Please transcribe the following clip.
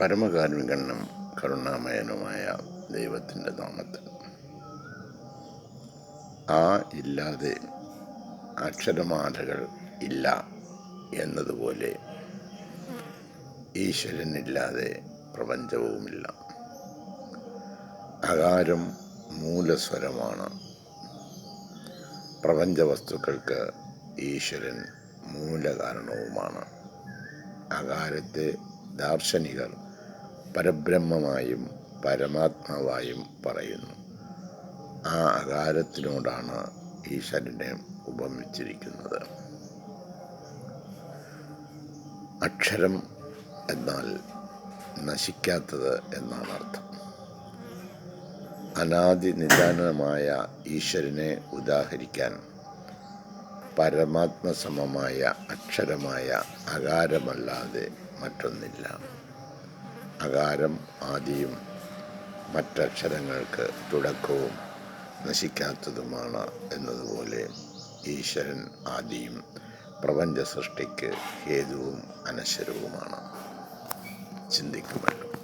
പരമകാരുണികനും കരുണാമയനുമായ ദൈവത്തിൻ്റെ നാമത്തിൽ. ആ ഇല്ലാതെ അക്ഷരമാലകൾ ഇല്ല എന്നതുപോലെ ഈശ്വരനില്ലാതെ പ്രപഞ്ചവുമില്ല. അകാരം മൂലസ്വരമാണ്. പ്രപഞ്ച വസ്തുക്കൾക്ക് ഈശ്വരൻ മൂലകാരണവുമാണ്. അകാരത്തെ ദാർശനികർ പരബ്രഹ്മമായും പരമാത്മാവായും പറയുന്നു. ആ അകാരത്തിനോടാണ് ഈശ്വരനെ ഉപമിച്ചിരിക്കുന്നത്. അക്ഷരം എന്നാൽ നശിക്കാത്തത് എന്നാണ് അർത്ഥം. അനാദി നിദാനമായ ഈശ്വരനെ ഉദാഹരിക്കാൻ പരമാത്മസമമായ അക്ഷരമായ അകാരമല്ലാതെ മറ്റൊന്നില്ല. അകാരം ആദിയും മറ്റക്ഷരങ്ങൾക്ക് തുടക്കവും നശിക്കാത്തതുമാണ് എന്നതുപോലെ ഈശ്വരൻ ആദിയും പ്രപഞ്ച സൃഷ്ടിക്ക് ഹേതുവും അനശ്വരവുമാണ്. ചിന്തിക്കുമല്ലോ.